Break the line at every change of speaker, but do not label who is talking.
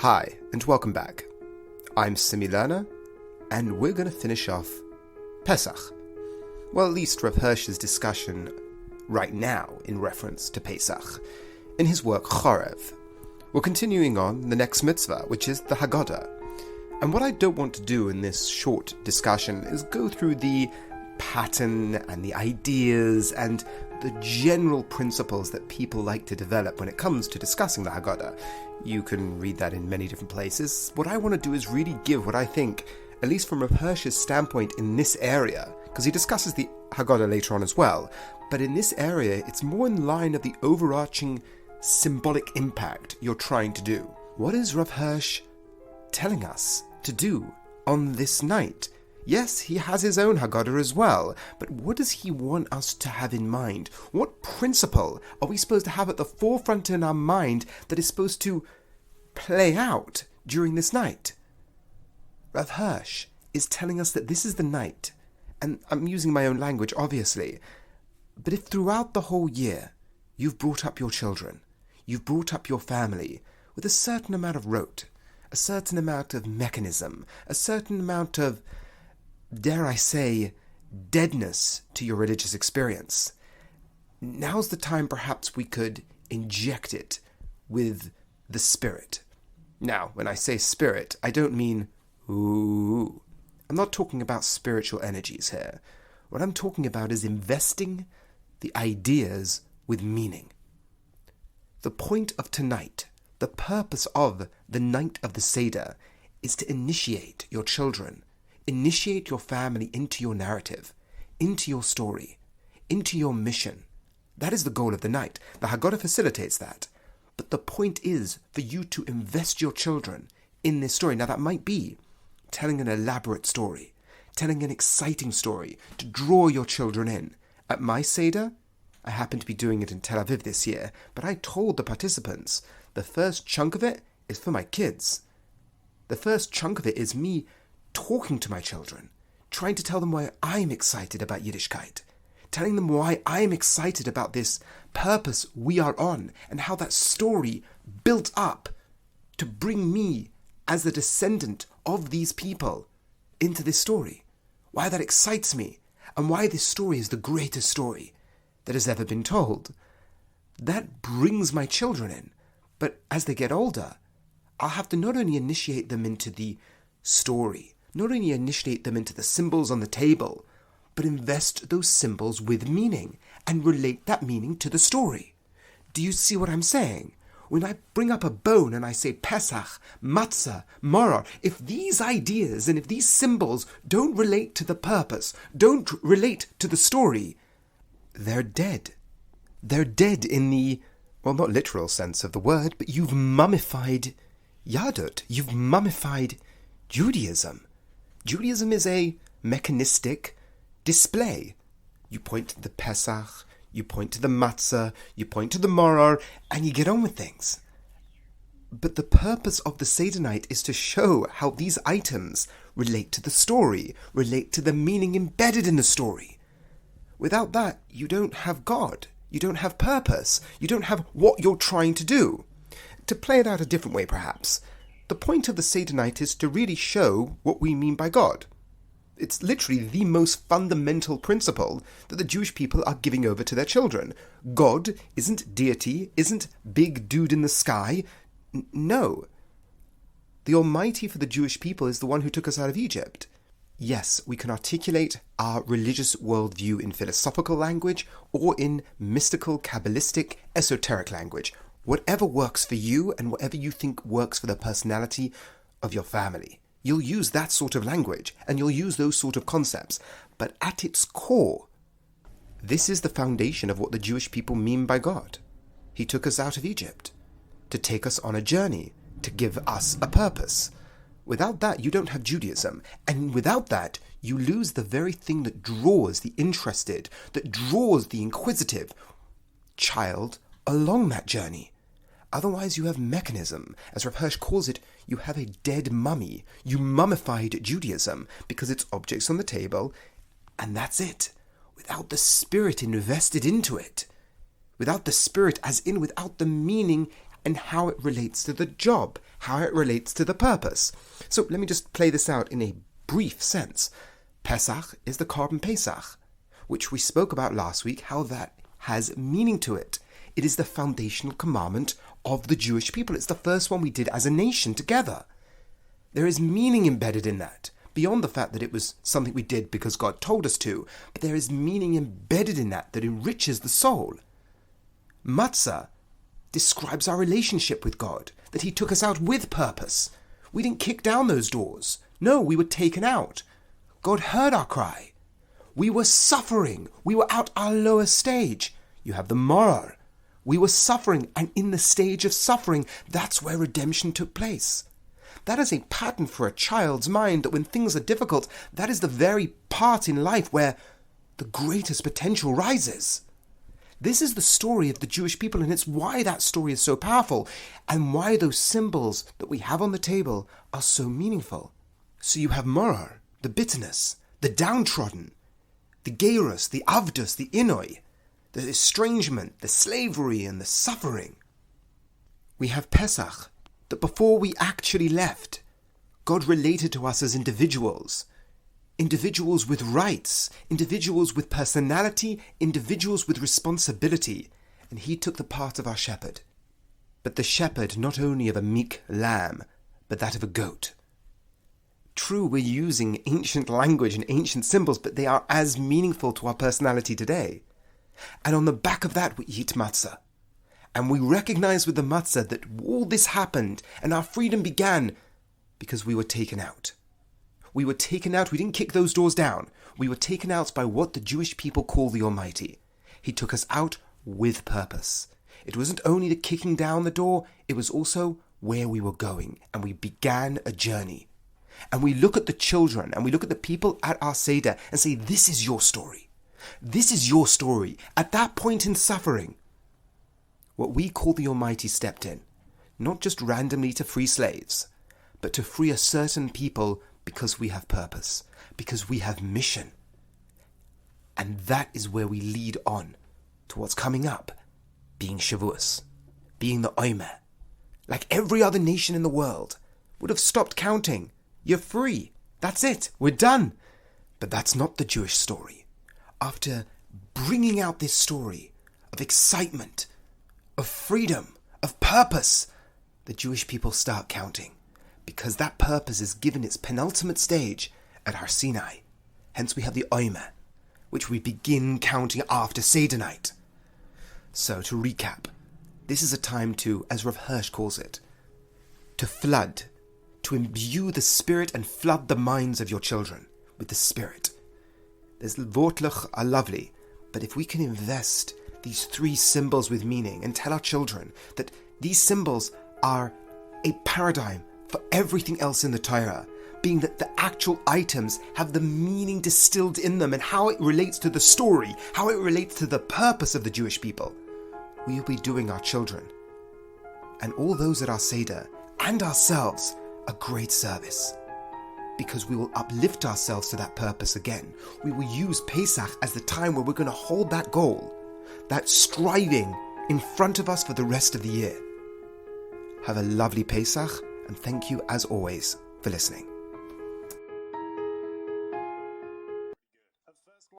Hi, and welcome back. I'm Simi Lerner, and we're going to finish off Pesach. Well, at least Rav Hirsch's discussion right now in reference to Pesach, in his work Chorev. We're continuing on the next mitzvah, which is the Haggadah. And what I don't want to do in this short discussion is go through the pattern and the ideas and the general principles that people like to develop when it comes to discussing the Haggadah. You can read that in many different places. What I want to do is really give what I think, at least from Rav Hirsch's standpoint in this area, because he discusses the Haggadah later on as well, but in this area it's more in line of the overarching symbolic impact you're trying to do. What is Rav Hirsch telling us to do on this night? Yes, he has his own Haggadah as well, but what does he want us to have in mind? What principle are we supposed to have at the forefront in our mind that is supposed to play out during this night? Rav Hirsch is telling us that this is the night, and I'm using my own language obviously, but if throughout the whole year you've brought up your children, you've brought up your family with a certain amount of rote, a certain amount of mechanism, a certain amount of, dare I say, deadness to your religious experience, now's the time perhaps we could inject it with the spirit. Now, when I say spirit, I don't mean ooh. I'm not talking about spiritual energies here. What I'm talking about is investing the ideas with meaning. The point of tonight, the purpose of the night of the Seder, is to initiate your children, initiate your family into your narrative, into your story, into your mission. That is the goal of the night. The Haggadah facilitates that. But the point is for you to invest your children in this story. Now that might be telling an elaborate story, telling an exciting story to draw your children in. At my Seder, I happen to be doing it in Tel Aviv this year, but I told the participants the first chunk of it is for my kids. The first chunk of it is me talking to my children, trying to tell them why I'm excited about Yiddishkeit, telling them why I'm excited about this purpose we are on, and how that story built up to bring me as the descendant of these people into this story, why that excites me, and why this story is the greatest story that has ever been told. That brings my children in, but as they get older, I'll have to not only initiate them into the story, not only initiate them into the symbols on the table, but invest those symbols with meaning and relate that meaning to the story. Do you see what I'm saying? When I bring up a bone and I say Pesach, Matzah, Maror, if these ideas and if these symbols don't relate to the purpose, don't relate to the story, they're dead. They're dead in the, well, not literal sense of the word, but you've mummified Yadut. You've mummified Judaism. Judaism is a mechanistic display. You point to the Pesach, you point to the Matzah, you point to the Maror, and you get on with things. But the purpose of the Seder night is to show how these items relate to the story, relate to the meaning embedded in the story. Without that, you don't have God. You don't have purpose. You don't have what you're trying to do. To play it out a different way, perhaps, the point of the Seder night is to really show what we mean by God. It's literally the most fundamental principle that the Jewish people are giving over to their children. God isn't deity, isn't big dude in the sky. No. The Almighty for the Jewish people is the one who took us out of Egypt. Yes, we can articulate our religious worldview in philosophical language or in mystical, Kabbalistic, esoteric language. Whatever works for you and whatever you think works for the personality of your family. You'll use that sort of language and you'll use those sort of concepts. But at its core, this is the foundation of what the Jewish people mean by God. He took us out of Egypt to take us on a journey, to give us a purpose. Without that, you don't have Judaism. And without that, you lose the very thing that draws the interested, that draws the inquisitive child along that journey. Otherwise, you have mechanism. As Rav Hirsch calls it, you have a dead mummy. You mummified Judaism because it's objects on the table, and that's it. Without the spirit invested into it. Without the spirit, as in without the meaning and how it relates to the job, how it relates to the purpose. So let me just play this out in a brief sense. Pesach is the Korban Pesach, which we spoke about last week, how that has meaning to it. It is the foundational commandment of the Jewish people. It's the first one we did as a nation together. There is meaning embedded in that, beyond the fact that it was something we did because God told us to, but there is meaning embedded in that enriches the soul. Matzah describes our relationship with God, that He took us out with purpose. We didn't kick down those doors. No, we were taken out. God heard our cry. We were suffering. We were at our lower stage. You have the morar. We were suffering, and in the stage of suffering, that's where redemption took place. That is a pattern for a child's mind, that when things are difficult, that is the very part in life where the greatest potential rises. This is the story of the Jewish people, and it's why that story is so powerful, and why those symbols that we have on the table are so meaningful. So you have morar, the bitterness, the downtrodden, the gerus, the avdus, the inoi, the estrangement, the slavery, and the suffering. We have Pesach, that before we actually left, God related to us as individuals with rights, individuals with personality, individuals with responsibility, and He took the part of our shepherd. But the shepherd not only of a meek lamb, but that of a goat. True, we're using ancient language and ancient symbols, but they are as meaningful to our personality today. And on the back of that, we eat matzah. And we recognize with the matzah that all this happened and our freedom began because we were taken out. We were taken out. We didn't kick those doors down. We were taken out by what the Jewish people call the Almighty. He took us out with purpose. It wasn't only the kicking down the door, it was also where we were going. And we began a journey. And we look at the children and we look at the people at our Seder and say, this is your story. This is your story. At that point in suffering, what we call the Almighty stepped in, not just randomly to free slaves, but to free a certain people because we have purpose, because we have mission. And that is where we lead on to what's coming up, being Shavuos, being the Omer. Like every other nation in the world would have stopped counting. You're free. That's it. We're done. But that's not the Jewish story. After bringing out this story of excitement, of freedom, of purpose, the Jewish people start counting, because that purpose is given its penultimate stage at Har Sinai. Hence we have the Omer, which we begin counting after Seder night. So to recap, this is a time to, as Rav Hirsch calls it, to flood, to imbue the Spirit and flood the minds of your children with the Spirit. There's Vortlach are lovely, but if we can invest these three symbols with meaning and tell our children that these symbols are a paradigm for everything else in the Torah, being that the actual items have the meaning distilled in them and how it relates to the story, how it relates to the purpose of the Jewish people, we will be doing our children and all those at our Seder and ourselves a great service, because we will uplift ourselves to that purpose again. We will use Pesach as the time where we're going to hold that goal, that striving in front of us for the rest of the year. Have a lovely Pesach, and thank you as always for listening.